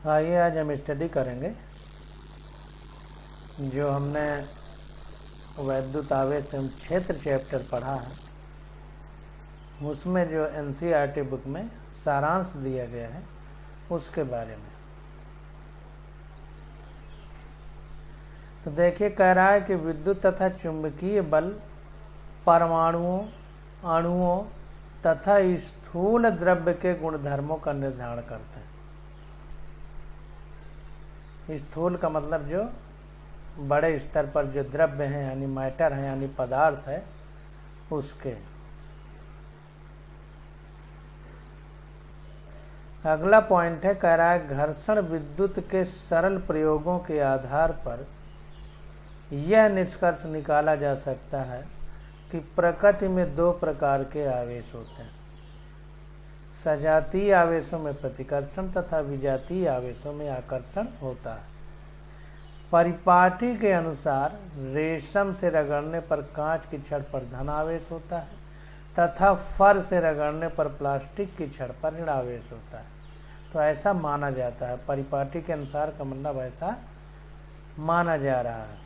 आइए आज हम स्टडी करेंगे जो हमने वैद्युत आवेश एवं क्षेत्र चैप्टर पढ़ा है, उसमें जो एनसीईआरटी बुक में सारांश दिया गया है उसके बारे में। तो देखिए, कह रहा है कि विद्युत तथा चुंबकीय बल परमाणुओं, अणुओं तथा स्थूल द्रव्य के गुणधर्मों का निर्धारण करते हैं। स्थूल का मतलब जो बड़े स्तर पर जो द्रव्य हैं यानी मैटर है यानी पदार्थ है उसके। अगला पॉइंट है, कह रहा है घर्षण विद्युत के सरल प्रयोगों के आधार पर यह निष्कर्ष निकाला जा सकता है कि प्रकृति में दो प्रकार के आवेश होते हैं, सजातीय आवेशों में प्रतिकर्षण तथा विजातीय आवेशों में आकर्षण होता है। परिपाटी के अनुसार रेशम से रगड़ने पर कांच की छड़ पर धन आवेश होता है तथा फर से रगड़ने पर प्लास्टिक की छड़ पर ऋण आवेश होता है। तो ऐसा माना जाता है, परिपाटी के अनुसार का मतलब ऐसा माना जा रहा है।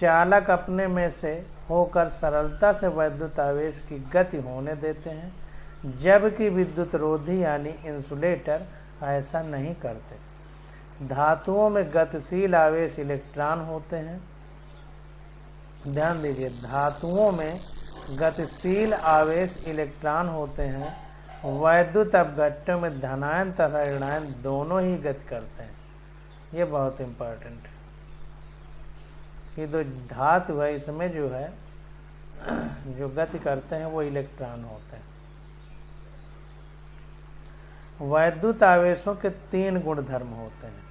चालक अपने में से होकर सरलता से वैद्युत आवेश की गति होने देते हैं, जबकि विद्युत रोधी यानी इंसुलेटर ऐसा नहीं करते। धातुओं में गतिशील आवेश इलेक्ट्रॉन होते हैं। ध्यान दीजिए, धातुओं में गतिशील आवेश इलेक्ट्रॉन होते हैं। वैद्युत अपघट्यों में धनायन तथा ऋणायन दोनों ही गति करते हैं। ये बहुत इंपॉर्टेंट है कि जो धातु है इसमें जो है जो गति करते हैं वो इलेक्ट्रॉन होते हैं। वैद्युत आवेशों के तीन गुणधर्म होते हैं,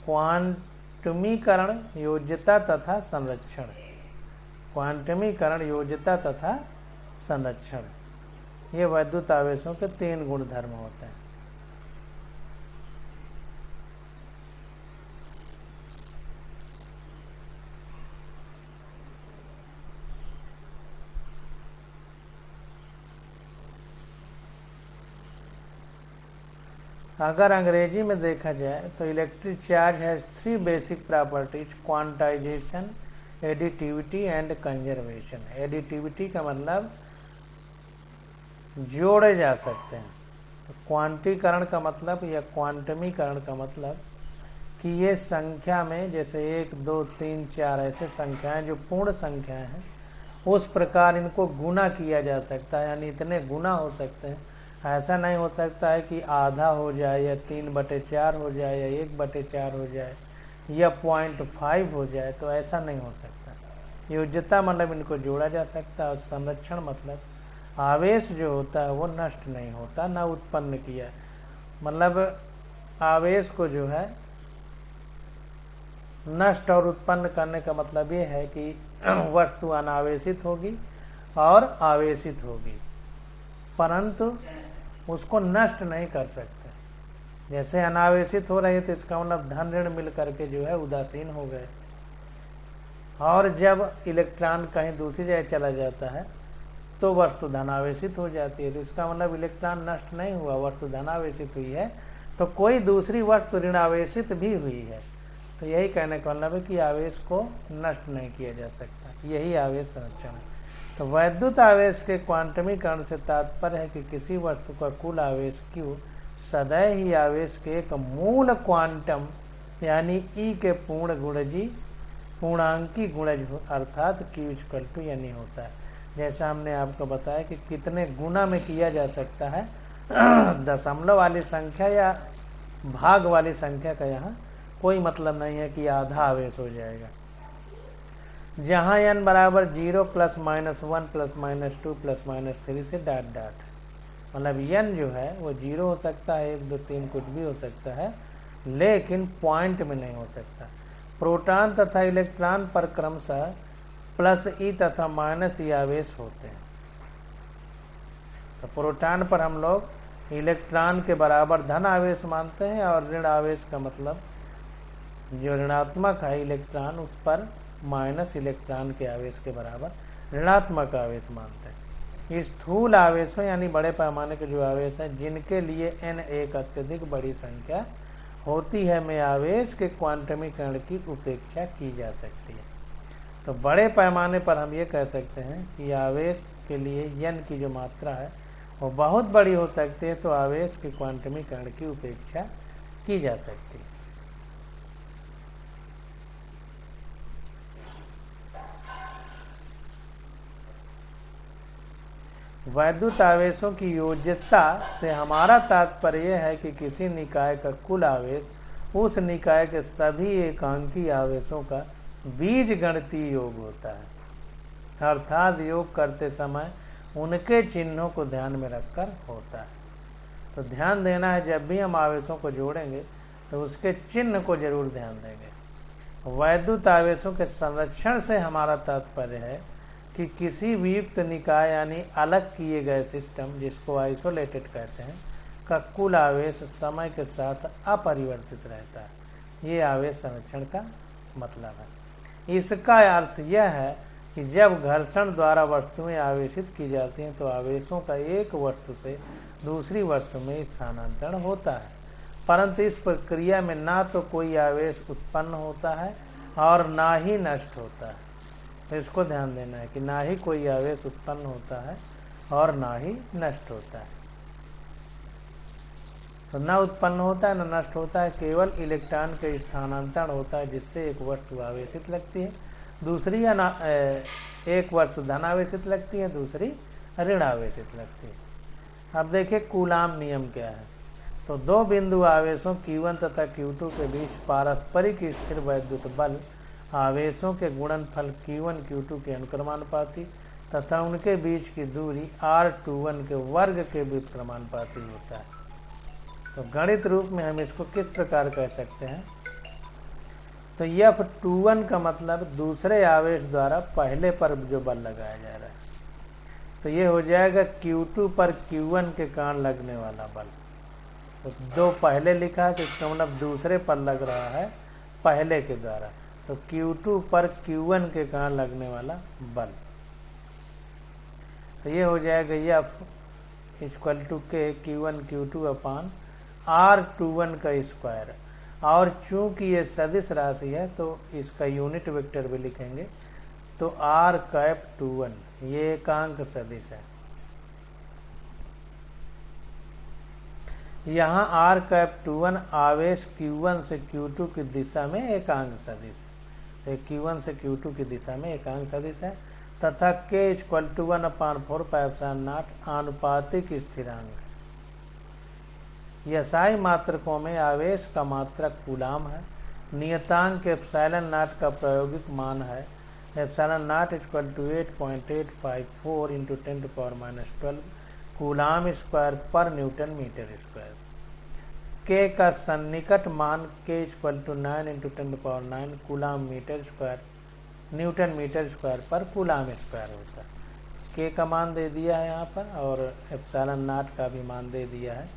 क्वांटमीकरण, योज्यता तथा संरक्षण। क्वांटमीकरण, योज्यता तथा संरक्षण, ये वैद्युत आवेशों के तीन गुणधर्म होते हैं। अगर अंग्रेजी में देखा जाए तो electric charge has three basic properties, quantization, additivity and conservation. Additivity का मतलब जोड़े जा सकते हैं, तो क्वांटीकरण का मतलब या क्वांटमीकरण का मतलब कि ये संख्या में जैसे 1, 2, 3, 4 ऐसे संख्याएं जो पूर्ण संख्याएं हैं उस प्रकार इनको गुना किया जा सकता है, यानी इतने गुना हो सकते हैं। ऐसा नहीं हो सकता है कि आधा हो जाए या 3/4 हो जाए या 1/4 हो जाए या 0.5 हो जाए, तो ऐसा नहीं हो सकता। योज्यता मतलब इनको जोड़ा जा सकता है और संरक्षण मतलब आवेश जो होता है वो नष्ट नहीं होता, ना उत्पन्न किया। मतलब आवेश को जो है नष्ट और उत्पन्न करने का मतलब ये है कि वस्तु अनावेशित होगी और आवेशित होगी, परंतु उसको नष्ट नहीं कर सकते। जैसे अनावेशित हो रही है तो इसका मतलब धन ऋण मिल करके जो है उदासीन हो गए, और जब इलेक्ट्रॉन कहीं दूसरी जगह चला जाता है तो वस्तु धनावेशित हो जाती है। तो इसका मतलब इलेक्ट्रॉन नष्ट नहीं हुआ, वस्तु धनावेशित हुई है, तो कोई दूसरी वस्तु ऋणावेशित भी हुई है। तो यही कहने का मतलब है कि आवेश को नष्ट नहीं किया जा सकता, यही आवेश संरक्षण है। तो वैद्युत आवेश के क्वांटमीकरण से तात्पर्य है कि किसी वस्तु का कुल आवेश Q सदैव ही आवेश के एक मूल क्वांटम यानी E के पूर्णांकी गुणज अर्थात Q यानी होता है। जैसा हमने आपको बताया कि कितने गुना में किया जा सकता है, दशमलव वाली संख्या या भाग वाली संख्या का यहाँ कोई मतलब नहीं है कि आधा आवेश हो जाएगा। जहाँ n बराबर 0 +- 1 +- 2 +- 3 से डॉट डॉट, मतलब n जो है वो 0 हो सकता है, 1, 2, 3 कुछ भी हो सकता है, लेकिन पॉइंट में नहीं हो सकता। प्रोटॉन तथा इलेक्ट्रॉन पर क्रमशः +E तथा -E आवेश होते हैं। तो प्रोटॉन पर हम लोग इलेक्ट्रॉन के बराबर धन आवेश मानते हैं और ऋण आवेश का मतलब जो ऋणात्मक है इलेक्ट्रॉन उस पर माइनस इलेक्ट्रॉन के आवेश के बराबर ऋणात्मक आवेश मानते हैं। स्थूल आवेशों यानी बड़े पैमाने के जो आवेश हैं जिनके लिए n एक अत्यधिक बड़ी संख्या होती है में आवेश के क्वांटमीकरण की उपेक्षा की जा सकती है। तो बड़े पैमाने पर हम ये कह सकते हैं कि आवेश के लिए n की जो मात्रा है वो बहुत बड़ी हो सकती है, तो आवेश के क्वांटमीकरण की उपेक्षा की जा सकती है। वैद्युत आवेशों की योज्यता से हमारा तात्पर्य है कि किसी निकाय का कुल आवेश उस निकाय के सभी एकांकी आवेशों का बीजगणितीय योग होता है, अर्थात योग करते समय उनके चिन्हों को ध्यान में रखकर होता है। तो ध्यान देना है, जब भी हम आवेशों को जोड़ेंगे तो उसके चिन्ह को जरूर ध्यान देंगे। वैद्युत आवेशों के संरक्षण से हमारा तात्पर्य है कि किसी वियुक्त निकाय यानी अलग किए गए सिस्टम, जिसको आइसोलेटेड कहते हैं, का कुल आवेश समय के साथ अपरिवर्तित रहता है। ये आवेश संरक्षण का मतलब है। इसका अर्थ यह है कि जब घर्षण द्वारा वस्तुएं आवेशित की जाती हैं तो आवेशों का एक वस्तु से दूसरी वस्तु में स्थानांतरण होता है, परंतु इस प्रक्रिया में ना तो कोई आवेश उत्पन्न होता है और ना ही नष्ट होता है। तो इसको ध्यान देना है कि ना ही कोई आवेश उत्पन्न होता है और ना ही नष्ट होता है। तो ना उत्पन्न होता है ना नष्ट होता है, केवल इलेक्ट्रॉन के स्थानांतरण होता है, जिससे एक वस्तु आवेशित लगती है, दूसरी एक वस्तु धन आवेशित लगती है, दूसरी ऋण आवेशित लगती है। अब देखिए कूलाम नियम क्या है। तो दो बिंदु आवेशों Q1 तथा Q2 के बीच पारस्परिक स्थिर वैद्युत बल आवेशों के गुणनफल Q1 Q2 के अनुक्रमानुपाती तथा उनके बीच की दूरी R21 के वर्ग के व्युत्क्रमानुपाती होता है। तो गणित रूप में हम इसको किस प्रकार कह सकते हैं? तो F21 का मतलब दूसरे आवेश द्वारा पहले पर जो बल लगाया जा रहा है, तो ये हो जाएगा Q2 पर Q1 के कारण लगने वाला बल। तो दो पहले लिखा है तो इसका मतलब दूसरे पर लग रहा है पहले के द्वारा, तो Q2 पर Q1 के कारण लगने वाला बल। तो ये हो जाएगा F इक्वल टू के Q1 Q2 अपान R21 का स्क्वायर। और चूंकि ये सदिश राशि है तो इसका यूनिट वेक्टर भी लिखेंगे, तो R⁻21 ये एकांक सदिश है। यहाँ R⁻21 आवेश Q1 से Q2 की दिशा में एकांक सदिश है, तो Q1 से Q2 की दिशा में एकांक सदिश है, तथा K = 1/4πε0 आनुपातिक स्थिरांक। यसाई मात्रकों में आवेश का मात्रक कूलाम है। नियतांक ε0 का प्रायोगिक मान है ε0 = 8.854 × 10⁻12 coulomb square per newton metre square. K का सन्निकट मान K = 9 × 10⁻9 coulomb metre square newton metre square per coulomb square होता है। K का मान दे दिया है यहाँ पर और ε0 का भी मान दे दिया है,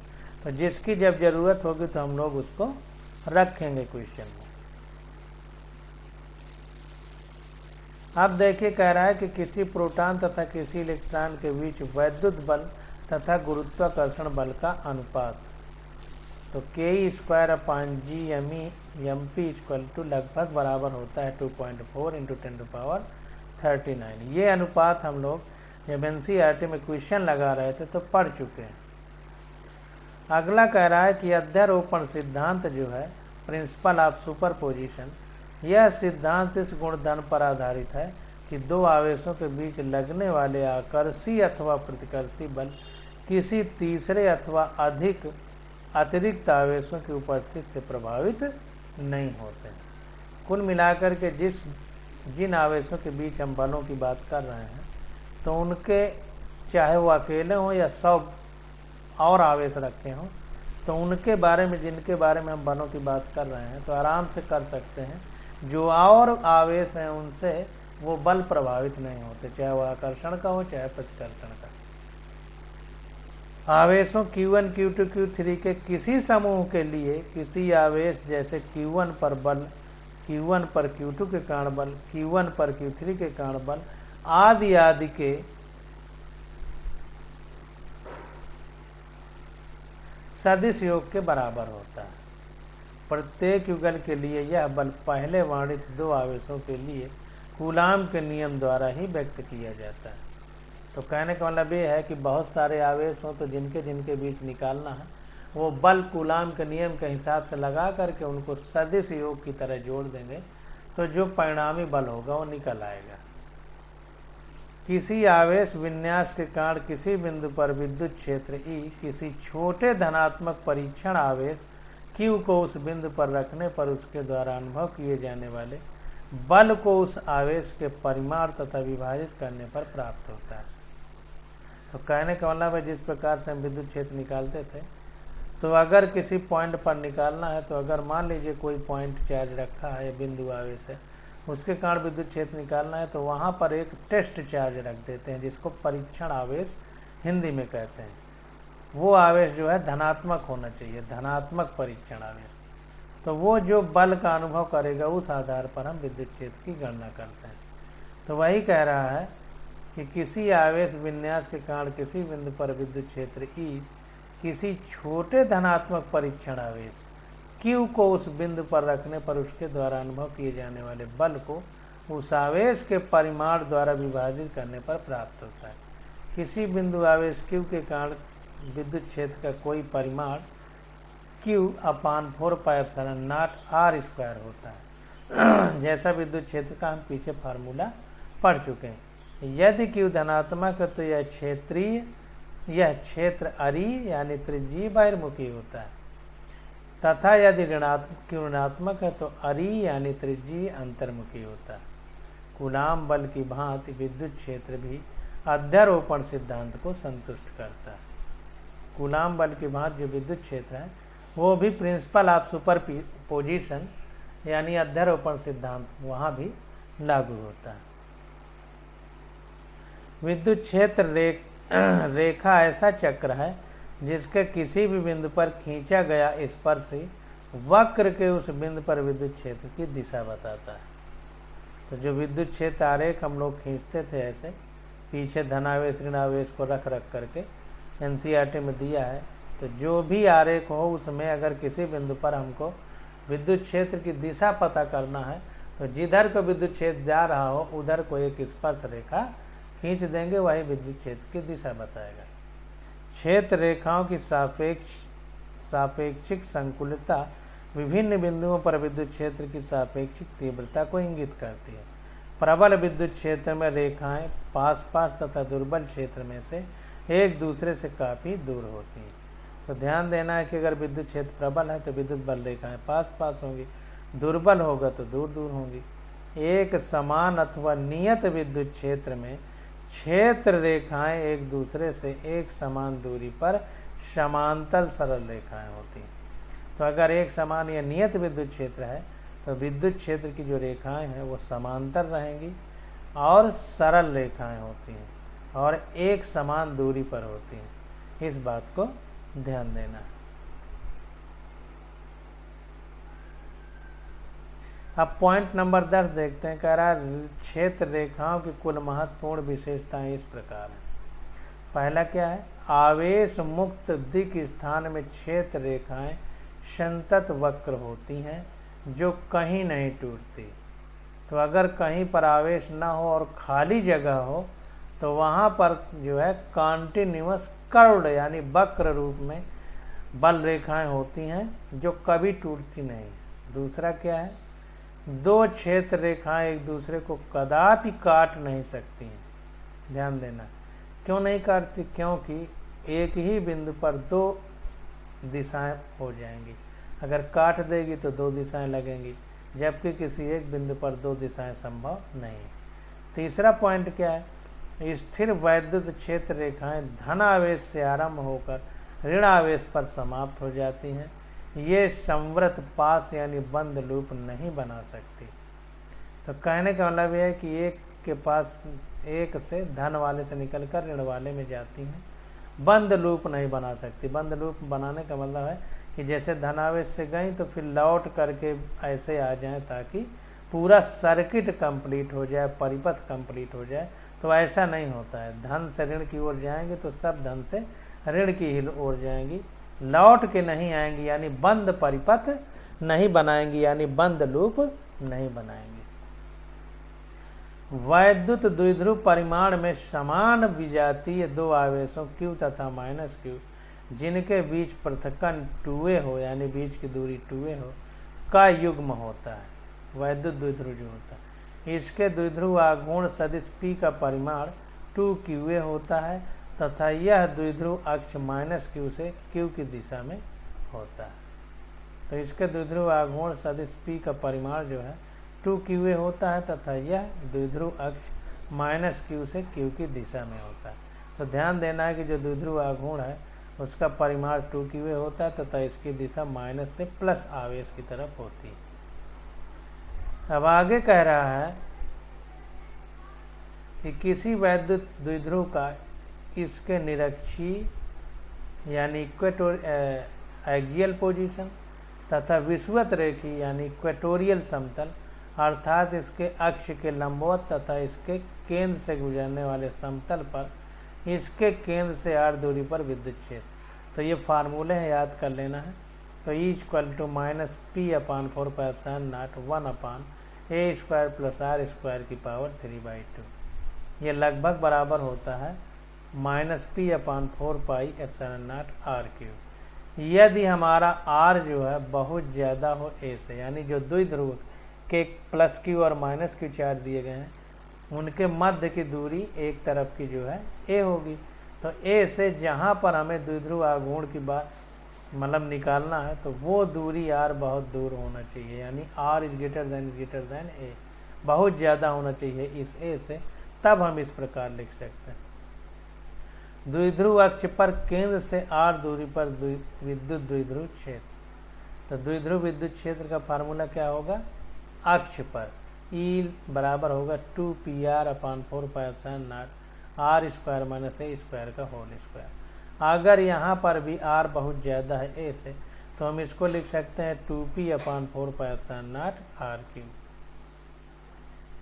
तो जिसकी जब जरूरत होगी तो हम लोग उसको रखेंगे क्वेश्चन में। अब देखिए कह रहा है कि किसी प्रोटॉन तथा किसी इलेक्ट्रॉन के बीच वैद्युत बल तथा गुरुत्वाकर्षण बल का अनुपात, तो Ke²/G mP लगभग बराबर होता है 2.4 × 10⁻39। ये अनुपात हम लोग जब NCERT में क्वेश्चन लगा रहे थे तो पढ़ चुके हैं। अगला कह रहा है कि अध्यारोपण सिद्धांत जो है, प्रिंसिपल ऑफ सुपरपोजिशन, यह सिद्धांत इस गुणधर्म पर आधारित है कि दो आवेशों के बीच लगने वाले आकर्षी अथवा प्रतिकर्षी बल किसी तीसरे अथवा अधिक अतिरिक्त आवेशों की उपस्थिति से प्रभावित नहीं होते। कुल मिलाकर के जिन आवेशों के बीच हम बलों की बात कर रहे हैं, तो उनके चाहे वो अकेले हों या 100 और आवेश रखे हों, तो उनके बारे में, जिनके बारे में हम बलों की बात कर रहे हैं, तो आराम से कर सकते हैं। जो और आवेश हैं उनसे वो बल प्रभावित नहीं होते, चाहे वो आकर्षण का हो चाहे प्रतिकर्षण का। आवेशों Q1 Q2 Q3 के किसी समूह के लिए किसी आवेश जैसे Q1 पर बल, Q1 पर Q2 के कारण बल, Q1 पर Q3 के कारण बल आदि आदि के सदिश योग के बराबर होता है। प्रत्येक युगल के लिए यह बल पहले वर्णित दो आवेशों के लिए कूलाम के नियम द्वारा ही व्यक्त किया जाता है। तो कहने का मतलब ये है कि बहुत सारे आवेश हों तो जिनके जिनके बीच निकालना है वो बल कूलाम के नियम के हिसाब से लगा करके उनको सदिश योग की तरह जोड़ देंगे तो जो परिणामी बल होगा वो निकल आएगा। किसी आवेश विन्यास के कारण किसी बिंदु पर विद्युत क्षेत्र E किसी छोटे धनात्मक परीक्षण आवेश Q को उस बिंदु पर रखने पर उसके द्वारा अनुभव किए जाने वाले बल को उस आवेश के परिमाण तथा विभाजित करने पर प्राप्त होता है। तो कहने का मतलब है जिस प्रकार से हम विद्युत क्षेत्र निकालते थे, तो अगर किसी पॉइंट पर निकालना है, तो अगर मान लीजिए कोई पॉइंट चार्ज रखा है या बिंदु आवेश है, उसके कारण विद्युत क्षेत्र निकालना है, तो वहाँ पर एक टेस्ट चार्ज रख देते हैं जिसको परीक्षण आवेश हिंदी में कहते हैं। वो आवेश जो है धनात्मक होना चाहिए, धनात्मक परीक्षण आवेश। तो वो जो बल का अनुभव करेगा उस आधार पर हम विद्युत क्षेत्र की गणना करते हैं। तो वही कह रहा है कि किसी आवेश विन्यास के कारण किसी बिंदु पर विद्युत क्षेत्र E किसी छोटे धनात्मक परीक्षण आवेश Q को उस बिंदु पर रखने पर उसके द्वारा अनुभव किए जाने वाले बल को उस आवेश के परिमाण द्वारा विभाजित करने पर प्राप्त होता है। किसी बिंदु आवेश Q के कारण विद्युत क्षेत्र का कोई परिमाण Q/4πε0 r² होता है। जैसा विद्युत क्षेत्र का हम पीछे फार्मूला पढ़ चुके हैं। यदि Q धनात्मक है तो यह क्षेत्र अरी यानी त्रिज्यीय बहिर्मुखी होता है, तथा यदि Q ऋणात्मक है तो अरी यानी त्रिज्यीय अंतर्मुखी होता है। कूलाम बल की भांति विद्युत क्षेत्र भी अध्यारोपण सिद्धांत को संतुष्ट करता है। कूलाम बल की भांति जो विद्युत क्षेत्र है वो भी प्रिंसिपल ऑफ सुपरपोजिशन यानी अध्यारोपण सिद्धांत वहां भी लागू होता है। विद्युत क्षेत्र रेखा ऐसा चक्र है जिसके किसी भी बिंदु पर खींचा गया स्पर्शी वक्र के उस बिंदु पर विद्युत क्षेत्र की दिशा बताता है। तो जो विद्युत क्षेत्र आरेख हम लोग खींचते थे ऐसे पीछे धनावेश ऋणावेश को रख करके एनसीईआरटी में दिया है, तो जो भी आरेख हो उसमें अगर किसी बिंदु पर हमको विद्युत क्षेत्र की दिशा पता करना है तो जिधर को विद्युत क्षेत्र जा रहा हो उधर को एक स्पर्श रेखा खींच देंगे, वही विद्युत क्षेत्र की दिशा बताएगा। क्षेत्र रेखाओं की सापेक्षिक संकुलता विभिन्न बिंदुओं पर विद्युत क्षेत्र की सापेक्षिक तीव्रता को इंगित करती है। प्रबल विद्युत क्षेत्र में रेखाएं पास तथा दुर्बल क्षेत्र में से एक दूसरे से काफी दूर होती हैं। तो ध्यान देना है कि अगर विद्युत क्षेत्र प्रबल है तो विद्युत बल रेखाएं पास होंगी, दुर्बल होगा तो दूर होंगी। एक समान अथवा नियत विद्युत क्षेत्र में क्षेत्र रेखाएं एक दूसरे से एक समान दूरी पर समांतर सरल रेखाएं होती हैं। तो अगर एक समान या नियत विद्युत क्षेत्र है तो विद्युत क्षेत्र की जो रेखाएं हैं वो समांतर रहेंगी और सरल रेखाएं होती हैं और एक समान दूरी पर होती हैं। इस बात को ध्यान देना है। अब पॉइंट नंबर 10 देखते हैं। कह रहा है क्षेत्र रेखाओं की कुल महत्वपूर्ण विशेषताएं इस प्रकार हैं। पहला क्या है, आवेश मुक्त दिक स्थान में क्षेत्र रेखाएं संतत वक्र होती हैं जो कहीं नहीं टूटती। तो अगर कहीं पर आवेश ना हो और खाली जगह हो तो वहां पर जो है कॉन्टिन्यूअस कर्व्ड यानी वक्र रूप में बल रेखाएं होती हैं जो कभी टूटती नहीं। दूसरा क्या है, दो क्षेत्र रेखाएं एक दूसरे को कदापि काट नहीं सकती हैं। ध्यान देना, क्यों नहीं काटती, क्योंकि एक ही बिंदु पर दो दिशाएं हो जाएंगी। अगर काट देगी तो दो दिशाएं लगेंगी, जबकि किसी एक बिंदु पर दो दिशाएं संभव नहीं। तीसरा पॉइंट क्या है, स्थिर वैद्युत क्षेत्र रेखाएं धन आवेश से आरंभ होकर ऋण आवेश पर समाप्त हो जाती हैं। ये संवृत पास यानी बंद लूप नहीं बना सकती। तो कहने का मतलब यह है कि एक के पास एक से धन वाले से निकलकर ऋण वाले में जाती हैं, बंद लूप नहीं बना सकती। बंद लूप बनाने का मतलब है कि जैसे धनावेश से गई तो फिर लौट करके ऐसे आ जाएं ताकि पूरा सर्किट कंप्लीट हो जाए, परिपथ कंप्लीट हो जाए। तो ऐसा नहीं होता है। धन से ऋण की ओर जाएंगे तो सब धन से ऋण की ही ओर जाएंगी, लौट के नहीं आएंगी, यानी बंद परिपथ नहीं बनाएंगे, यानी बंद लूप नहीं बनाएंगे। वैद्युत द्विध्रुव परिमाण में समान विजातीय दो आवेशों Q तथा -Q जिनके बीच पृथक्कन 2a हो, यानी बीच की दूरी 2a हो, का युग्म होता है। वैद्युत द्विध्रुव जो होता है, इसके द्विध्रुव आघूर्ण सदिश P का परिमाण 2qa होता है तथा यह द्विध्रुव अक्ष -q से q की दिशा में होता है। तो इसके द्विध्रुव आघूर्ण सदिश P का परिमाण जो है 2qa होता है तथा यह द्विध्रुव अक्ष -q से q की दिशा में होता है। तो ध्यान देना है कि जो द्विध्रुव आघूर्ण है उसका परिमाण 2qa होता है तथा इसकी दिशा माइनस से प्लस आवेश की तरफ होती है। अब आगे कह रहा है कि किसी वैद्युत द्विध्रुव का इसके निरक्षीय यानी एक्सियल पोजीशन तथा विषुवत रेखी यानी इक्वेटोरियल समतल अर्थात इसके अक्ष के लंबवत तथा इसके केंद्र से गुजरने वाले समतल पर इसके केंद्र से r दूरी पर विद्युत क्षेत्र। तो ये फार्मूले हैं, याद कर लेना है। तो E = -P/4πε0 1/a² + r² की पावर 3/2, ये लगभग बराबर होता है -P/4πε0 r3। यदि हमारा r जो है बहुत ज़्यादा हो a से, यानी जो द्विध्रुव के +q और -q चार्ज दिए गए हैं उनके मध्य की दूरी एक तरफ की जो है a होगी। तो a से जहाँ पर हमें द्विध्रुव आघूर्ण की बात मतलब निकालना है तो वो दूरी r बहुत दूर होना चाहिए, यानी r > a बहुत ज़्यादा होना चाहिए इस a से, तब हम इस प्रकार लिख सकते हैं। द्विध्रुव अक्ष पर केंद्र से r दूरी पर विद्युत द्विध्रुव क्षेत्र। तो द्विध्रुव विद्युत क्षेत्र का फार्मूला क्या होगा? अक्ष पर E बराबर होगा 2πr/4πε0 r² - a² का होल स्क्वायर। अगर यहाँ पर भी r बहुत ज़्यादा है a से तो हम इसको लिख सकते हैं 2p/4πε0 r3।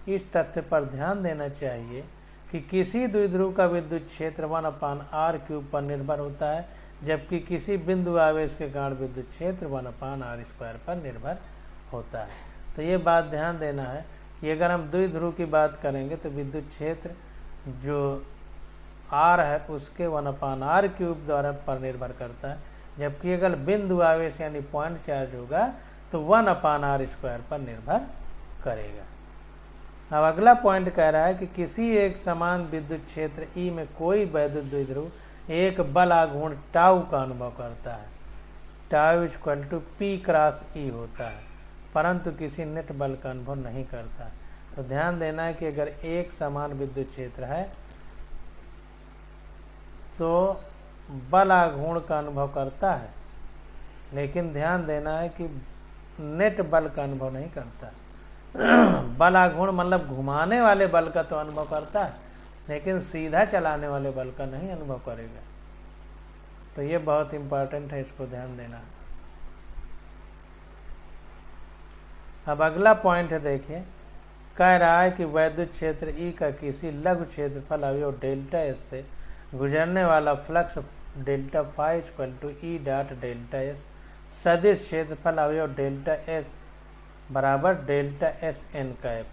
इस तथ्य पर ध्यान देना चाहिए कि किसी द्विध्रुव का विद्युत क्षेत्र 1/r³ पर निर्भर होता है, जबकि किसी बिंदु आवेश के कारण विद्युत क्षेत्र 1/r² पर निर्भर होता है। तो ये बात ध्यान देना है कि अगर हम द्विध्रुव की बात करेंगे तो विद्युत क्षेत्र जो r है उसके 1/r³ द्वारा पर निर्भर करता है, जबकि अगर बिंदु आवेश यानी पॉइंट चार्ज होगा तो 1/r² पर निर्भर करेगा। अब अगला पॉइंट कह रहा है कि किसी एक समान विद्युत क्षेत्र E में कोई वैद्युत द्विध्रुव एक बल आघूर्ण टाउ का अनुभव करता है। टाउ = P/E होता है, परंतु किसी नेट बल का अनुभव नहीं करता। तो ध्यान देना है कि अगर एक समान विद्युत क्षेत्र है तो बल आघूर्ण का अनुभव करता है, लेकिन ध्यान देना है कि नेट बल का अनुभव नहीं करता। बल आघूर्ण मतलब घुमाने वाले बल का तो अनुभव करता है, लेकिन सीधा चलाने वाले बल का नहीं अनुभव करेगा। तो ये बहुत इंपॉर्टेंट है, इसको ध्यान देना। अब अगला पॉइंट है, देखिए कह रहा है कि वैद्युत क्षेत्र E का किसी लघु क्षेत्रफल अवयव ΔS से गुजरने वाला फ्लक्स ΔΦ = E.ΔS सदिश क्षेत्रफल अवयव ΔS बराबर ΔSn²।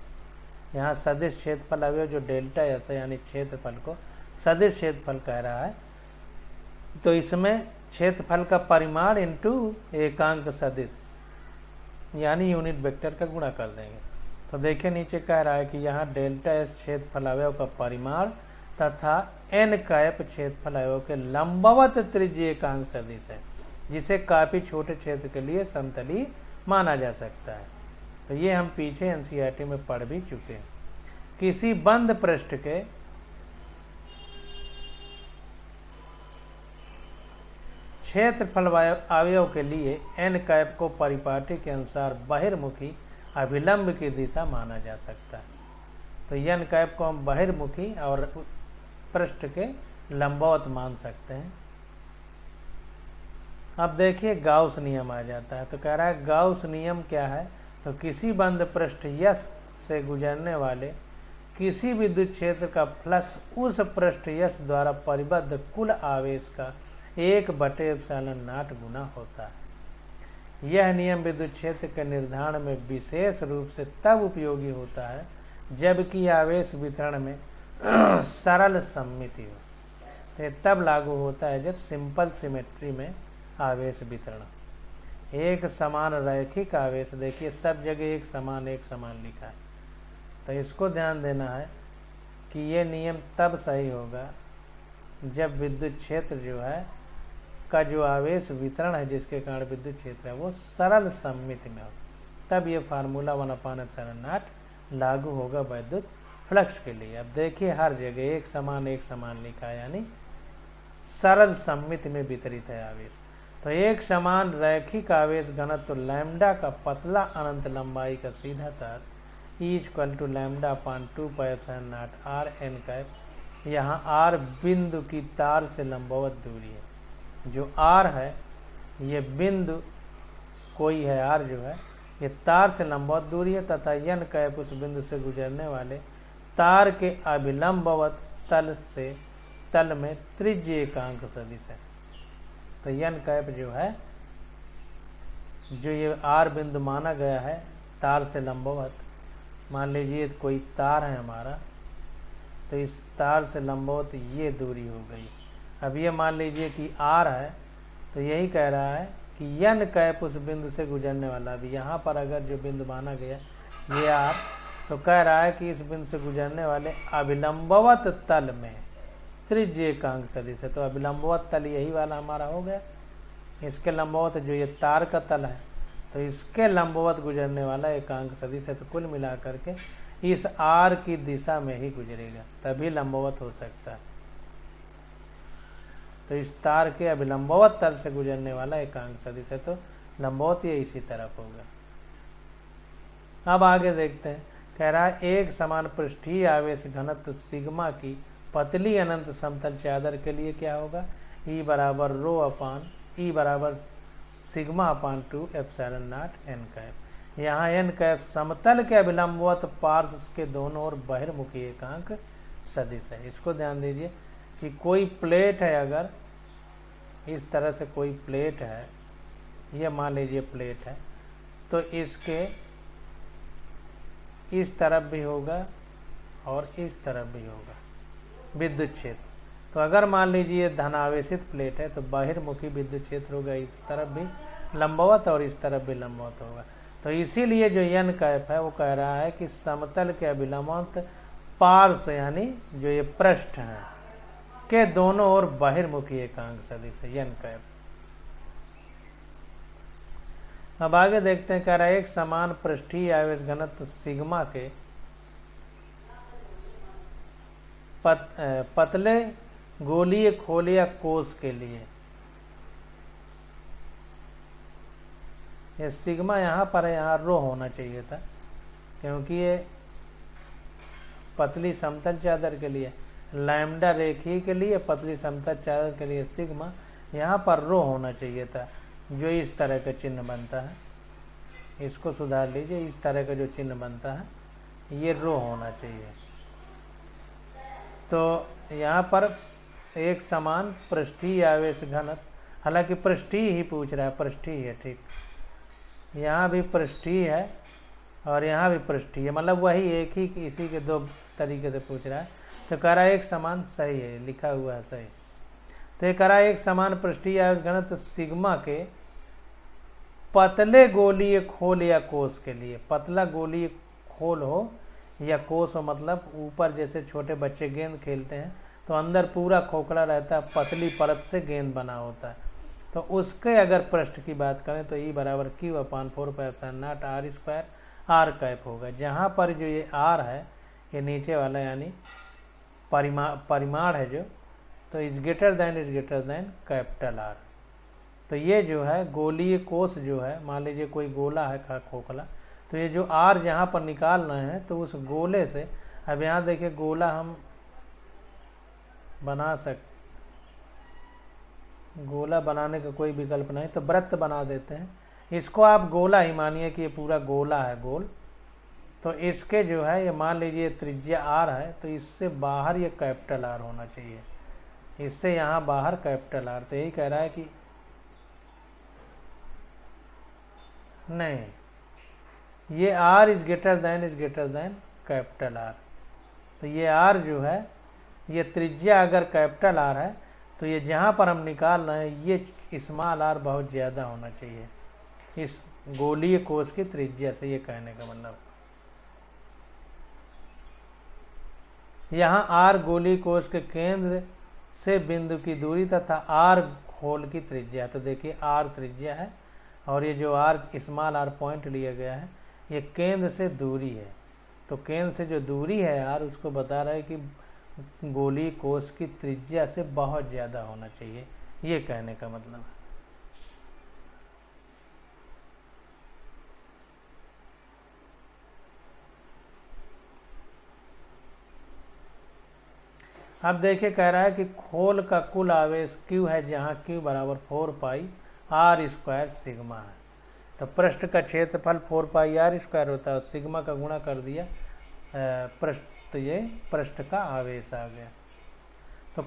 यहाँ सदिश क्षेत्रफल अवयव जो ΔS है यानी क्षेत्रफल को सदिश क्षेत्रफल कह रहा है, तो इसमें क्षेत्रफल का परिमाण इंटू एकांक सदिश यानी यूनिट वेक्टर का गुणा कर देंगे। तो देखिए नीचे कह रहा है कि यहाँ ΔS क्षेत्रफल अवयव का परिमाण तथा n² क्षेत्रफल अवयव के लंबवत त्रिज्यीय एकांक सदिश है, जिसे काफी छोटे क्षेत्र के लिए समतली माना जा सकता है। तो ये हम पीछे एनसीईआरटी में पढ़ भी चुके हैं। किसी बंद पृष्ठ के क्षेत्रफल अवयव के लिए n² को परिपाटी के अनुसार बहिर्मुखी अभिलंब की दिशा माना जा सकता है। तो n² को हम बहिर्मुखी और पृष्ठ के लंबवत मान सकते हैं। अब देखिए गाउस नियम आ जाता है। तो कह रहा है गाउस नियम क्या है? तो किसी बंद पृष्ठ S से गुजरने वाले किसी विद्युत क्षेत्र का फ्लक्स उस पृष्ठ S द्वारा परिबद्ध कुल आवेश का 1/ε0 गुना होता है। यह नियम विद्युत क्षेत्र के निर्धारण में विशेष रूप से तब उपयोगी होता है जबकि आवेश वितरण में सरल सममिति हो। तो तब लागू होता है जब सिंपल सिमेट्री में आवेश वितरण। एक समान रैखिक आवेश, देखिए सब जगह एक समान लिखा है, तो इसको ध्यान देना है कि ये नियम तब सही होगा जब विद्युत क्षेत्र जो है का जो आवेश वितरण है जिसके कारण विद्युत क्षेत्र है वो सरल सममिति में हो, तब ये फार्मूला 1/ε0 लागू होगा विद्युत फ्लक्स के लिए। अब देखिए हर जगह एक समान लिखा है, यानी सरल सममिति में वितरित है आवेश। तो एक समान रैखिक आवेश घनत्व लैम्डा का पतला अनंत लंबाई का सीधा तार E=λ/2πε0 r n। यहाँ r बिंदु की तार से लंबवत दूरी है। जो r है ये बिंदु कोई है, r जो है ये तार से लंबवत दूरी है तथा n उस बिंदु से गुजरने वाले तार के अभिलंबवत तल में त्रिज्य एकांक सदिश है। तो n जो है जो ये r बिंदु माना गया है तार से लंबवत, मान लीजिए कोई तार है हमारा, तो इस तार से लंबवत ये दूरी हो गई। अब ये मान लीजिए कि r है, तो यही कह रहा है कि n उस बिंदु से गुजरने वाला। अभी यहाँ पर अगर जो बिंदु माना गया ये r, तो कह रहा है कि इस बिंदु से गुजरने वाले अभिलंबवत तल में त्रिज्य एकांक सदिश है। तो अभिलंबवत तल यही वाला हमारा हो गया, इसके लंबवत जो ये तार का तल है तो इसके लंबवत गुजरने वाला एकांक सदिश है। तो कुल मिलाकर के इस r की दिशा में ही गुजरेगा तभी लंबवत हो सकता है। तो इस तार के अभिलंबवत तल से गुजरने वाला एकांक सदिश है, तो लंबवत ये इसी तरफ होगा। अब आगे देखते हैं, कह रहा है एक समान पृष्ठीय आवेश घनत्व सिग्मा की पतली अनंत समतल चादर के लिए क्या होगा, E बराबर σ/2ε0 n। यहाँ n समतल के अभिलंबवत पार्श्व के दोनों ओर बहिर्मुखी एकांक सदिश है। इसको ध्यान दीजिए कि कोई प्लेट है, अगर इस तरह से कोई प्लेट है, ये मान लीजिए प्लेट है, तो इसके इस तरफ भी होगा और इस तरफ भी होगा विद्युत क्षेत्र। तो अगर मान लीजिए धनावेशित प्लेट है तो बहिर्मुखी विद्युत क्षेत्र होगा, इस तरफ भी लंबवत और इस तरफ भी लंबवत होगा। तो इसीलिए जो n है वो कह रहा है कि समतल के अभिलंबवत पार्श्व यानी जो ये पृष्ठ है के दोनों ओर बहिर्मुखी एकांक सदिश है n। अब आगे देखते हैं, कह रहा है एक समान पृष्ठीय आवेश घनत्व सिग्मा के पतले गोलीय खोल या कोष के लिए, ये सिग्मा यहाँ पर है, यहाँ रो होना चाहिए था क्योंकि ये पतली समतल चादर के लिए, लैम्डा रेखीय के लिए पतली समतल चादर के लिए सिग्मा, यहाँ पर रो होना चाहिए था। जो इस तरह का चिन्ह बनता है, इसको सुधार लीजिए, इस तरह का जो चिन्ह बनता है ये रो होना चाहिए। तो यहाँ पर एक समान पृष्ठीय आवेश घनत्व, हालांकि पृष्ठीय ही पूछ रहा है, पृष्ठीय है, ठीक, यहाँ भी पृष्ठीय है और यहाँ भी पृष्ठीय है, मतलब वही एक ही, इसी के दो तरीके से पूछ रहा है। तो कह रहा है एक समान, सही है, लिखा हुआ है सही। तो ये कह रहा है एक समान पृष्ठीय आवेश घनत्व सिग्मा के पतले गोलीय खोल या कोष के लिए, पतला गोलीय खोल हो या कोष हो, मतलब ऊपर जैसे छोटे बच्चे गेंद खेलते हैं तो अंदर पूरा खोखला रहता है, पतली परत से गेंद बना होता है। तो उसके अगर पृष्ठ की बात करें तो E बराबर Q/4πε0 r² होगा। जहाँ पर जो ये r है ये नीचे वाला यानी परिमाण है जो, तो is greater than capital R। तो ये जो है गोलीय कोष जो है, मान लीजिए कोई गोला है खोखला, तो ये जो R जहाँ पर निकाल रहे हैं तो उस गोले से, अब यहाँ देखिए गोला हम बना सकते, गोला बनाने का कोई विकल्प नहीं तो वृत्त बना देते हैं। इसको आप गोला ही मानिए कि ये पूरा गोला है गोल। तो इसके जो है ये मान लीजिए त्रिज्या R है, तो इससे बाहर ये कैपिटल R होना चाहिए, इससे यहाँ बाहर कैपिटल R। तो यही कह रहा है कि नहीं, ये R is greater than capital R। तो ये R जो है, ये त्रिज्या अगर कैपिटल R है तो ये जहाँ पर हम निकाल रहे हैं ये स्मॉल r बहुत ज़्यादा होना चाहिए इस गोलीय कोश की त्रिज्या से। ये कहने का मतलब, यहाँ r गोलीय कोश के केंद्र से बिंदु की दूरी तथा r खोल की त्रिज्या। तो देखिए r त्रिज्या है और ये जो r स्मॉल r पॉइंट लिया गया है ये केंद्र से दूरी है। तो केंद्र से जो दूरी है r उसको बता रहा है कि गोलीय कोश की त्रिज्या से बहुत ज़्यादा होना चाहिए, ये कहने का मतलब है। अब देखिए कह रहा है कि खोल का कुल आवेश Q है जहाँ Q बराबर 4 पाई R स्क्वायर सिग्मा है। तो पृष्ठ का क्षेत्रफल 4 पाई R स्क्वायर होता है और सिग्मा का गुणा कर दिया पृष्ठ, तो ये पृष्ठ का आवेश आ गया। तो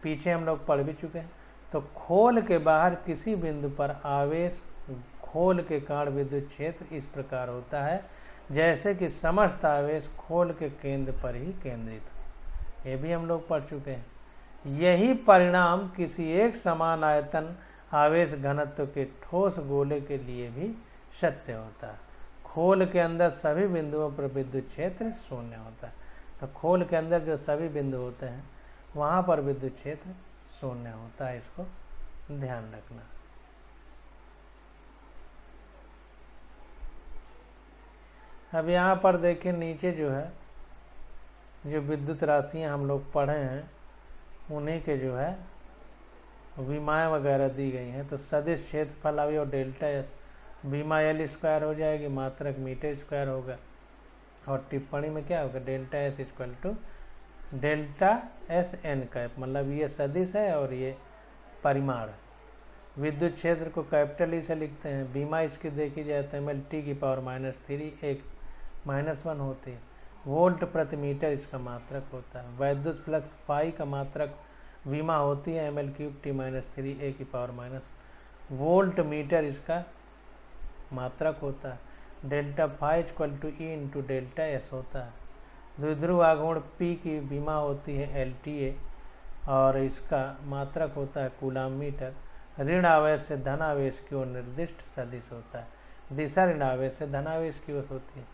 पीछे हम लोग पढ़ भी चुके हैं। तो खोल के बाहर किसी बिंदु पर आवेश खोल के कारण विद्युत क्षेत्र इस प्रकार होता है जैसे कि समस्त आवेश खोल के केंद्र पर ही केंद्रित हो। ये भी हम लोग पढ़ चुके हैं। यही परिणाम किसी एक समान आयतन आवेश घनत्व के ठोस गोले के लिए भी सत्य होता है। खोल के अंदर सभी बिंदुओं पर विद्युत क्षेत्र शून्य होता है। तो खोल के अंदर जो सभी बिंदु होते हैं वहाँ पर विद्युत क्षेत्र शून्य होता है, इसको ध्यान रखना। अब यहाँ पर देखिए नीचे जो है जो विद्युत राशियाँ हम लोग पढ़े हैं उन्हीं के जो है विमाएँ वगैरह दी गई हैं। तो सदिश क्षेत्रफल अभी और डेल्टा एस विमा L स्क्वायर हो जाएगी, मात्रक मीटर स्क्वायर होगा और टिप्पणी में क्या होगा delta S equal to delta S N cap, मतलब ये सदिश है और ये परिमाण है। विद्युत क्षेत्र को कैपिटल ई से लिखते हैं। बीमा इसकी देखी जाए तो ml की पावर -3 एक -1 होती है। वोल्ट प्रति मीटर इसका मात्रक होता है। वैद्युत फ्लक्स फाई का मात्रक विमा होती है ml3 a की पावर -, वोल्ट मीटर इसका मात्रक होता है। Delta phi equal to E into delta S होता है। द्विध्रुव आघूर्ण P की विमा होती है LTA और इसका मात्रक होता है कूलाम मीटर। ऋण आवेश से धन आवेश की ओर निर्दिष्ट सदिश होता है। दिशा ऋण आवेश से धन आवेश की ओर होती है।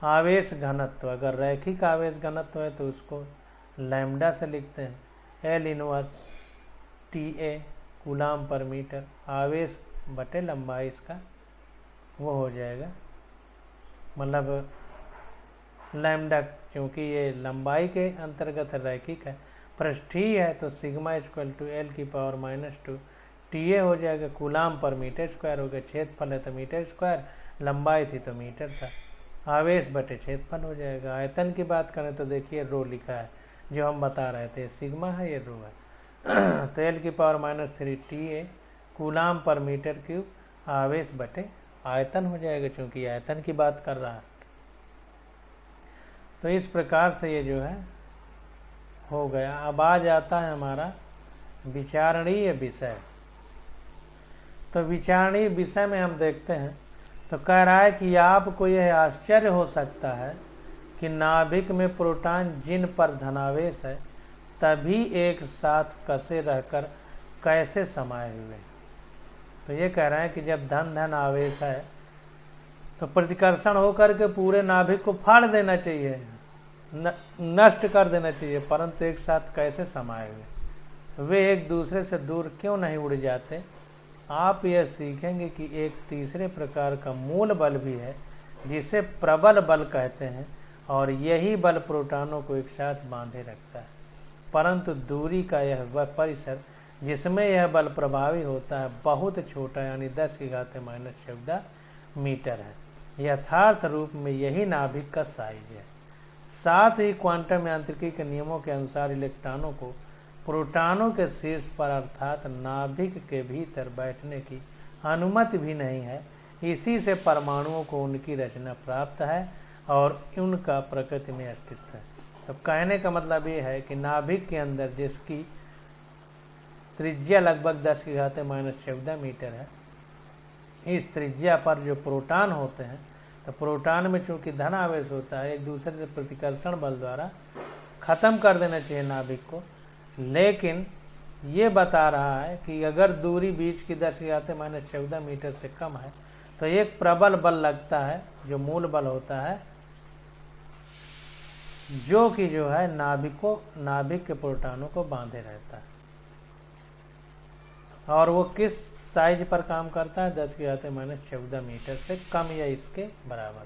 आवेश घनत्व, अगर रैखिक आवेश घनत्व है तो उसको लैम्डा से लिखते हैं। L इनवर्स TA कूलाम पर मीटर, आवेश बटे लंबाई इसका वो हो जाएगा, मतलब लैम्डा, क्योंकि ये लंबाई के अंतर्गत रैखिक है। पृष्ठीय है तो सिग्मा इक्वल टू L की पावर -2 TA हो जाएगा, कूलाम पर मीटर स्क्वायर हो गया। क्षेत्रफल है तो मीटर स्क्वायर, लंबाई थी तो मीटर था, आवेश बटे क्षेत्रफल हो जाएगा। आयतन की बात करें तो देखिए रो लिखा है जो हम बता रहे थे, सिग्मा है ये रो है। तो L की पावर -3 TA कूलाम पर मीटर क्यूब, आवेश बटे आयतन हो जाएगा क्योंकि आयतन की बात कर रहा है। तो इस प्रकार से ये जो है हो गया। अब आ जाता है हमारा विचारणीय विषय। तो विचारणीय विषय में हम देखते हैं तो कह रहा है कि आपको यह आश्चर्य हो सकता है कि नाभिक में प्रोटॉन जिन पर धनावेश है तभी एक साथ कसे रहकर कैसे समाये हुए। तो ये कह रहे हैं कि जब धन धन आवेश है तो प्रतिकर्षण होकर के पूरे नाभिक को फाड़ देना चाहिए, नष्ट कर देना चाहिए, परंतु एक साथ कैसे समाये हुए, वे एक दूसरे से दूर क्यों नहीं उड़ जाते। आप यह सीखेंगे कि एक तीसरे प्रकार का मूल बल भी है जिसे प्रबल बल कहते हैं और यही बल प्रोटॉनों को एक साथ बांधे रखता है, परंतु दूरी का यह परिसर जिसमें यह बल प्रभावी होता है बहुत छोटा, यानी 10⁻⁻14 मीटर है। यथार्थ रूप में यही नाभिक का साइज है। साथ ही क्वांटम यांत्रिकी के नियमों के अनुसार इलेक्ट्रॉनों को प्रोटॉनों के शीर्ष पर अर्थात नाभिक के भीतर बैठने की अनुमति भी नहीं है। इसी से परमाणुओं को उनकी रचना प्राप्त है और उनका प्रकृति में अस्तित्व है। तो कहने का मतलब ये है कि नाभिक के अंदर जिसकी त्रिज्या लगभग 10⁻⁻14 मीटर है, इस त्रिज्या पर जो प्रोटॉन होते हैं, तो प्रोटॉन में चूंकि धन आवेश होता है, एक दूसरे से प्रतिकर्षण बल द्वारा खत्म कर देना चाहिए नाभिक को, लेकिन ये बता रहा है कि अगर दूरी बीच की 10⁻⁻14 मीटर से कम है तो एक प्रबल बल लगता है जो मूल बल होता है, जो कि जो है नाभिक के प्रोटॉनों को बांधे रहता है। और वो किस साइज पर काम करता है? 10⁻⁻14 मीटर से कम या इसके बराबर।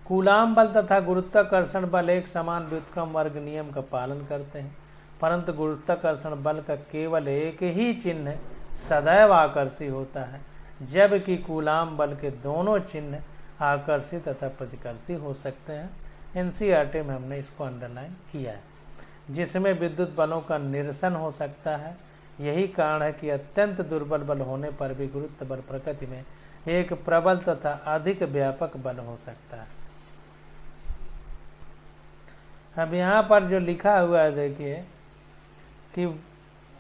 कूलाम बल तथा गुरुत्वाकर्षण बल एक समान व्युत्क्रम वर्ग नियम का पालन करते हैं, परंतु गुरुत्वाकर्षण बल का केवल एक ही चिन्ह सदैव आकर्षी होता है, जबकि कूलाम बल के दोनों चिन्ह आकर्षी तथा प्रतिकर्षी हो सकते हैं। एनसीईआरटी में हमने इसको अंडरलाइन किया है, जिसमें विद्युत बलों का निरसन हो सकता है। यही कारण है कि अत्यंत दुर्बल बल होने पर भी गुरुत्व बल प्रकृति में एक प्रबल तथा अधिक व्यापक बल हो सकता है। अब यहाँ पर जो लिखा हुआ है देखिए कि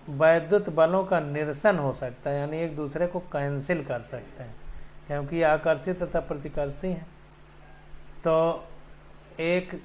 वैद्युत बलों का निरसन हो सकता है, यानी एक दूसरे को कैंसिल कर सकते हैं, क्योंकि आकर्षी तथा प्रतिकर्षी हैं। तो एक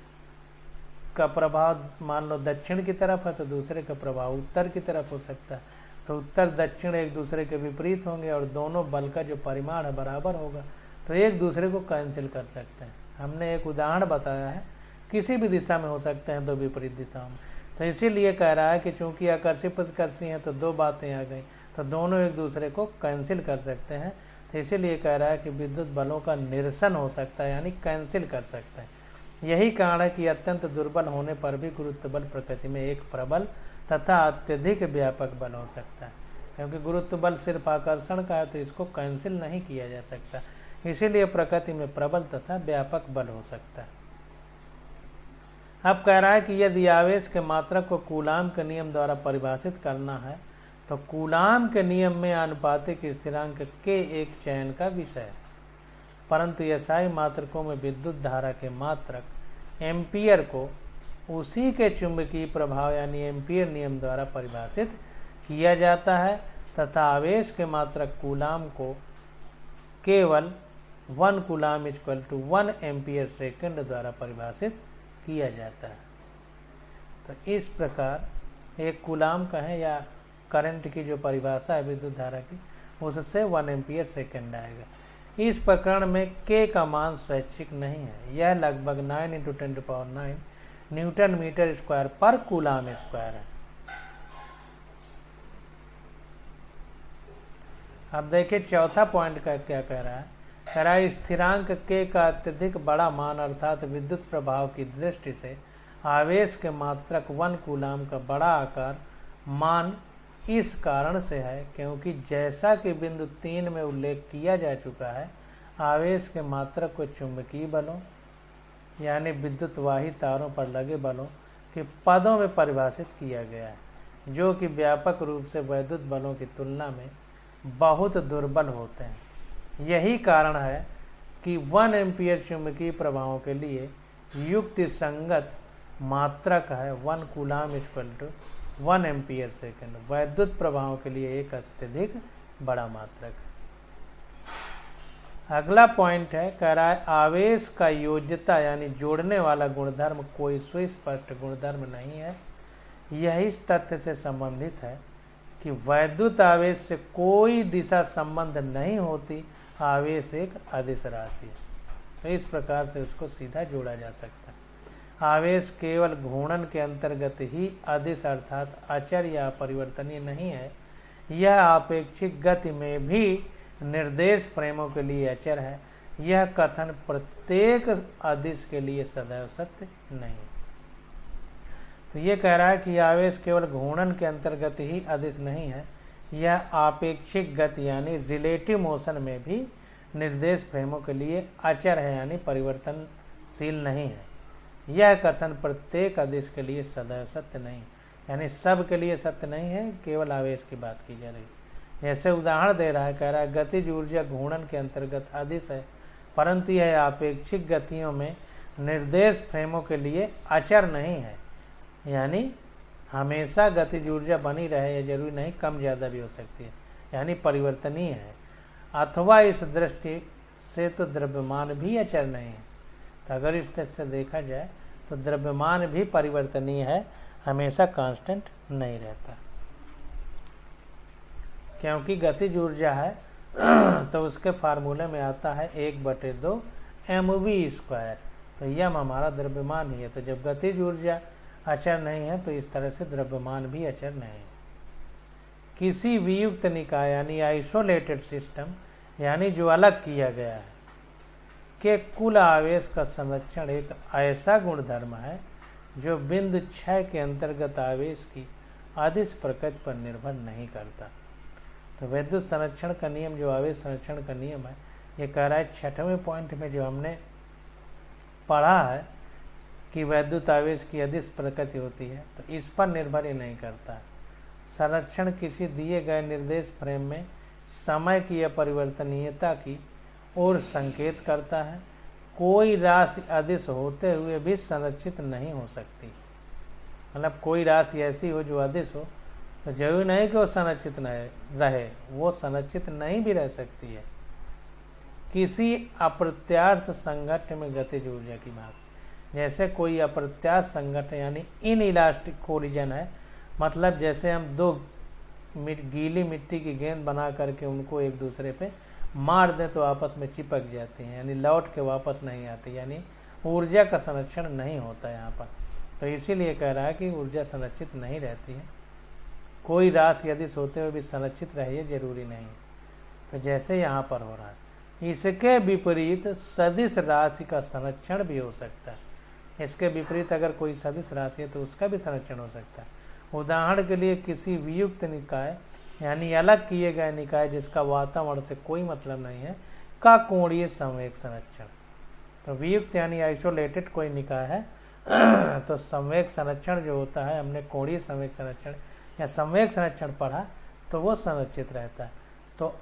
का प्रभाव मान लो दक्षिण की तरफ है तो दूसरे का प्रभाव उत्तर की तरफ हो सकता है, तो उत्तर दक्षिण एक दूसरे के विपरीत होंगे और दोनों बल का जो परिमाण है बराबर होगा, तो एक दूसरे को कैंसिल कर सकते हैं। हमने एक उदाहरण बताया है, किसी भी दिशा में हो सकते हैं, दो विपरीत दिशाओं में। तो इसीलिए कह रहा है कि चूंकि आकर्षी प्रतिकर्षी हैं तो दो बातें आ गई, तो दोनों एक दूसरे को कैंसिल कर सकते हैं। तो इसीलिए कह रहा है कि विद्युत बलों का निरसन हो सकता है, यानी कैंसिल कर सकते हैं। यही कारण है कि अत्यंत दुर्बल होने पर भी गुरुत्व बल प्रकृति में एक प्रबल तथा अत्यधिक व्यापक बल हो सकता है, क्योंकि गुरुत्व बल सिर्फ आकर्षण का है तो इसको कैंसिल नहीं किया जा सकता, इसीलिए प्रकृति में प्रबल तथा व्यापक बल हो सकता है। अब कह रहा है कि यदि आवेश के मात्रक को कूलाम के नियम द्वारा परिभाषित करना है तो कूलाम के नियम में आनुपातिक स्थिरांक के एक चयन का विषय है, परंतु एसआई मात्रकों में विद्युत धारा के मात्रक एम्पियर को उसी के चुंबकीय प्रभाव यानी एम्पियर नियम द्वारा परिभाषित किया जाता है, तथा आवेश के मात्रक कूलाम को केवल 1 कूलाम = 1 एम्पियर सेकंड द्वारा परिभाषित किया जाता है। तो इस प्रकार एक कूलाम का है या करंट की जो परिभाषा है विद्युत धारा की, उससे 1 एम्पियर सेकंड आएगा। इस प्रकरण में K का मान स्वैच्छिक नहीं है, यह लगभग 9 × 10⁹ Newton metre square per coulomb square है। अब देखिए चौथा पॉइंट का क्या कह रहा है। कह रहा है स्थिरांक K का अत्यधिक बड़ा मान अर्थात विद्युत प्रभाव की दृष्टि से आवेश के मात्रक 1 कूलाम का बड़ा आकार मान इस कारण से है क्योंकि जैसा कि बिंदु 3 में उल्लेख किया जा चुका है, आवेश के मात्रक को चुंबकीय बलों यानी विद्युतवाही तारों पर लगे बलों के पदों में परिभाषित किया गया है, जो कि व्यापक रूप से वैद्युत बलों की तुलना में बहुत दुर्बल होते हैं। यही कारण है कि 1 एम्पियर चुंबकीय प्रभावों के लिए युक्ति संगत मात्रक है 1 कूलाम = 1 एम्पियर सेकंड, वैद्युत प्रभावों के लिए एक अत्यधिक बड़ा मात्रक। अगला पॉइंट है, कह रहा है आवेश का योज्यता यानी जोड़ने वाला गुणधर्म कोई सुस्पष्ट गुणधर्म नहीं है। यह इस तथ्य से संबंधित है कि वैद्युत आवेश से कोई दिशा संबंध नहीं होती, आवेश एक अदिश राशि है, तो इस प्रकार से उसको सीधा जोड़ा जा सकता है। आवेश केवल घूर्णन के अंतर्गत ही अदिश अर्थात अचर या परिवर्तनीय नहीं है, यह आपेक्षिक गति में भी निर्देश फ्रेमों के लिए अचर है। यह कथन प्रत्येक अदिश के लिए सदैव सत्य नहीं। तो ये कह रहा है कि आवेश केवल घूर्णन के अंतर्गत ही अदिश नहीं है, यह आपेक्षिक गति यानी रिलेटिव मोशन में भी निर्देश फ्रेमों के लिए अचर है यानी परिवर्तनशील नहीं है। यह कथन प्रत्येक अदिश के लिए सदैव सत्य नहीं, यानी सब के लिए सत्य नहीं है, केवल आवेश की बात की जा रही है। जैसे उदाहरण दे रहा है, कह रहा है गतिज ऊर्जा घूर्णन के अंतर्गत अदिश है, परंतु यह आपेक्षिक गतियों में निर्देश फ्रेमों के लिए अचर नहीं है, यानी हमेशा गतिज ऊर्जा बनी रहे, या जरूरी नहीं, कम ज़्यादा भी हो सकती है, यानी परिवर्तनीय है। अथवा इस दृष्टि से तो द्रव्यमान भी अचर नहीं है। तो अगर इस तरह से देखा जाए तो द्रव्यमान भी परिवर्तनीय है, हमेशा कांस्टेंट नहीं रहता, क्योंकि गतिज ऊर्जा है तो उसके फार्मूले में आता है 1/2 mv²। तो यम हमारा द्रव्यमान ही है। तो जब गतिज ऊर्जा अचर नहीं है तो इस तरह से द्रव्यमान भी अचर नहीं है। किसी वियुक्त निकाय यानी आइसोलेटेड सिस्टम, यानी जो अलग किया गया है, के कुल आवेश का संरक्षण एक ऐसा गुणधर्म है जो बिंदु क्षय के अंतर्गत आवेश की अदिश प्रकृति पर निर्भर नहीं करता। तो वैद्युत संरक्षण का नियम, जो आवेश संरक्षण का नियम है, ये कह रहा है 6वें पॉइंट में जो हमने पढ़ा है कि वैद्युत आवेश की अदिश प्रकृति होती है, तो इस पर निर्भर ही नहीं करता। संरक्षण किसी दिए गए निर्देश फ्रेम में समय की अपरिवर्तनीयता की ओर संकेत करता है। कोई राशि अदिश होते हुए भी संरक्षित नहीं हो सकती। मतलब कोई राशि ऐसी हो जो अदिश हो तो जरूरी नहीं कि वो संरक्षित रहे, वो संरक्षित नहीं भी रह सकती है। किसी अप्रत्यास्थ संघटन में गतिज ऊर्जा की बात, जैसे कोई अप्रत्यास्थ संघटन यानी इनइलास्टिक कोलिजन है, मतलब जैसे हम दो गीली मिट्टी की गेंद बना करके उनको एक दूसरे पे मार दें तो आपस में चिपक जाती हैं, यानी लौट के वापस नहीं आती, यानी ऊर्जा का संरक्षण नहीं होता यहाँ पर। तो इसीलिए कह रहा है कि ऊर्जा संरक्षित नहीं रहती है। कोई राशि यदि सोते हुए भी संरक्षित रहे जरूरी नहीं। तो जैसे यहाँ पर हो रहा है, इसके विपरीत सदिश राशि का संरक्षण भी हो सकता है। इसके विपरीत अगर कोई सदिश राशि है तो उसका भी संरक्षण हो सकता है। उदाहरण के लिए किसी वियुक्त निकाय यानी अलग किए गए निकाय जिसका वातावरण से कोई मतलब नहीं है का कोणीय संवेग संरक्षण। तो वियुक्त यानी आइसोलेटेड कोई निकाय है तो संवेग संरक्षण जो होता है, हमने कोणीय संवेग संरक्षण या संवेग संरक्षण पढ़ा, तो वो संरक्षित रहता है। तो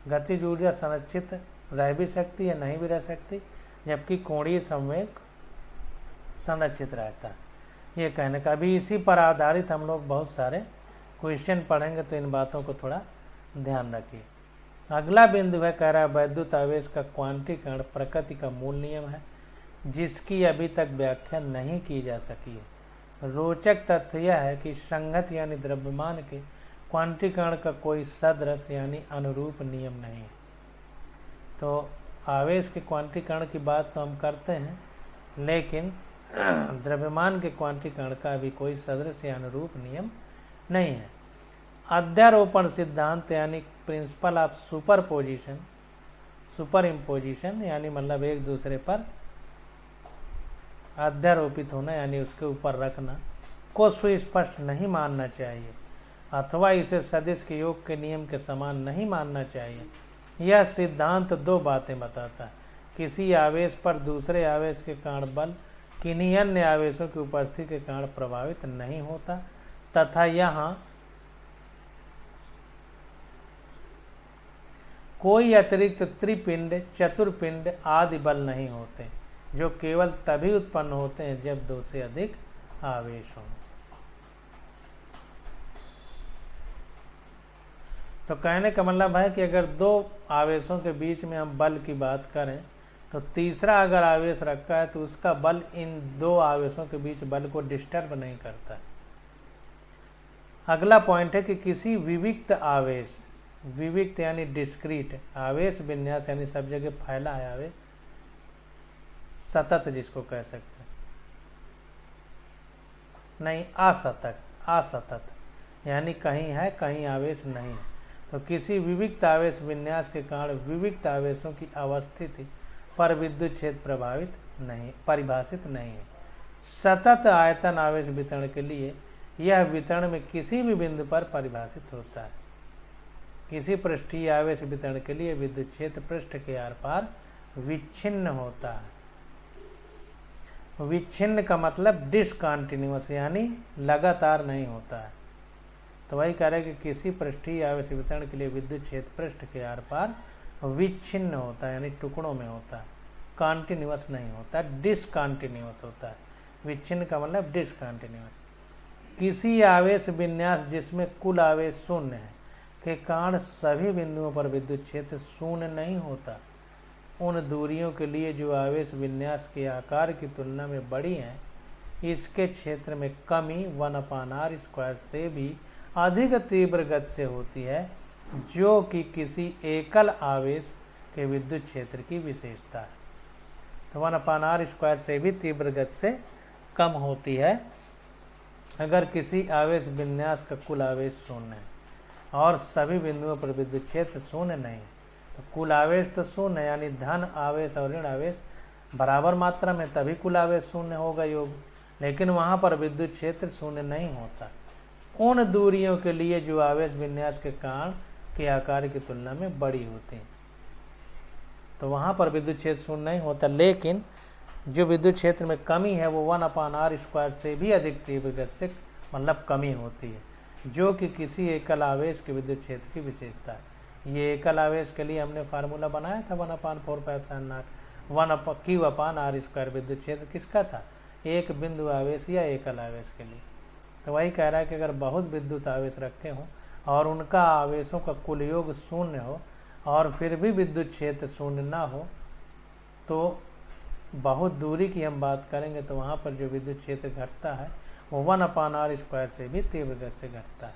गतिज ऊर्जा संरक्षित रह भी सकती है, नहीं भी रह सकती, जबकि कोणीय संवेग संरक्षित रहता है। ये कहने का, अभी इसी पर आधारित हम लोग बहुत सारे क्वेश्चन पढ़ेंगे, तो इन बातों को थोड़ा ध्यान रखिए। अगला बिंदु है, कह रहा है वैद्युत आवेश का क्वांटीकरण प्रकृति का मूल नियम है जिसकी अभी तक व्याख्या नहीं की जा सकी है। रोचक तथ्य यह है कि संगत यानी द्रव्यमान के क्वांटीकरण का कोई सदृश यानी अनुरूप नियम नहीं है। तो आवेश के क्वांटीकरण की बात तो हम करते हैं, लेकिन द्रव्यमान के क्वांटीकरण का भी कोई सदृश या अनुरूप नियम नहीं है। अध्यारोपण सिद्धांत यानी principle of superposition, super imposition यानी मतलब एक दूसरे पर अध्यारोपित होना यानी उसके ऊपर रखना को सुस्पष्ट नहीं मानना चाहिए, अथवा इसे सदिश के योग के नियम के समान नहीं मानना चाहिए। यह सिद्धांत दो बातें बताता है, किसी आवेश पर दूसरे आवेश के कारण बल किन्हीं अन्य आवेशों की उपस्थिति के कारण प्रभावित नहीं होता, तथा यहाँ कोई अतिरिक्त त्रिपिंड, चतुर्पिंड आदि बल नहीं होते जो केवल तभी उत्पन्न होते हैं जब दो से अधिक आवेश हों। तो कहने का मतलब है कि अगर दो आवेशों के बीच में हम बल की बात करें तो तीसरा अगर आवेश रखा है तो उसका बल इन दो आवेशों के बीच बल को डिस्टर्ब नहीं करता। अगला पॉइंट है कि किसी विविक्त आवेश, विविक्त यानी डिस्क्रीट आवेश विन्यास यानी सब जगह फैला है आवेश, सतत जिसको कह सकते हैं, नहीं असतत, असतत यानी कहीं है कहीं आवेश नहीं है। तो किसी विविक्त आवेश विन्यास के कारण विविक्त आवेशों की अवस्थिति पर विद्युत क्षेत्र प्रभावित नहीं, परिभाषित नहीं है। सतत आयतन आवेश वितरण के लिए यह वितरण में किसी भी बिंदु पर परिभाषित होता है। किसी पृष्ठीय आवेश वितरण के लिए विद्युत क्षेत्र पृष्ठ के आर पार विच्छिन्न होता है। विच्छिन्न का मतलब डिसकंटिन्यूअस यानी लगातार नहीं होता है। तो वही कह रहे कि किसी पृष्ठीय आवेश वितरण के लिए विद्युत क्षेत्र पृष्ठ के आर पार विच्छिन्न होता है यानी टुकड़ों में होता है, कंटिन्यूअस नहीं होता, डिसकंटिन्यूअस होता है। विच्छिन्न का मतलब डिसकंटिन्यूअस। किसी आवेश विन्यास जिसमें कुल आवेश शून्य है के कारण सभी बिंदुओं पर विद्युत क्षेत्र शून्य नहीं होता। उन दूरियों के लिए जो आवेश विन्यास के आकार की तुलना में बड़ी हैं, इसके क्षेत्र में कमी 1/r² से भी अधिक तीव्र गति से होती है, जो कि किसी एकल आवेश के विद्युत क्षेत्र की विशेषता है। तो 1/r² से भी तीव्र गति से कम होती है अगर किसी आवेश विन्यास का कुल आवेश शून्य है और सभी बिंदुओं पर विद्युत क्षेत्र शून्य नहीं है। तो कुल आवेश तो शून्य है, यानी धन आवेश और ऋण आवेश बराबर मात्रा में, तभी कुल आवेश शून्य होगा योग, लेकिन वहां पर विद्युत क्षेत्र शून्य नहीं होता। उन दूरियों के लिए जो आवेश विन्यास के कारण के आकार की तुलना में बड़ी होती है, तो वहां पर विद्युत क्षेत्र शून्य नहीं होता। लेकिन जो विद्युत क्षेत्र में कमी है वो 1/r² से भी अधिक तीव्र गति से मतलब कमी होती है, जो कि किसी एकल आवेश के विद्युत क्षेत्र की विशेषता है। ये एकल आवेश के लिए हमने फार्मूला बनाया था 1/4πε0 1/Q/r² विद्युत क्षेत्र किसका था? एक बिंदु आवेश या एकल आवेश के लिए। तो वही कह रहा है कि अगर बहुत विद्युत आवेश रखे हों और उनका आवेशों का कुल योग शून्य हो और फिर भी विद्युत क्षेत्र शून्य ना हो, तो बहुत दूरी की हम बात करेंगे तो वहां पर जो विद्युत क्षेत्र घटता है वो 1/r² से भी तीव्र गति से घटता है।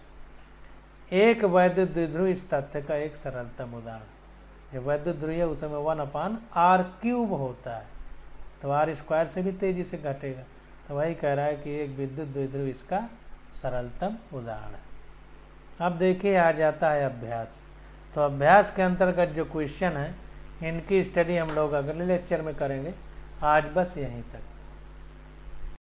एक वैद्युत द्विध्रुव इस तथ्य का एक सरलतम उदाहरण। जो वैद्युत ध्रुव है उसमें 1/r³ होता है, तो r² से भी तेजी से घटेगा। तो वही कह रहा है कि एक विद्युत द्विध्रुव इसका सरलतम उदाहरण है। अब देखिए आ जाता है अभ्यास। तो अभ्यास के अंतर्गत जो क्वेश्चन है इनकी स्टडी हम लोग अगले लेक्चर में करेंगे। आज बस यहीं तक।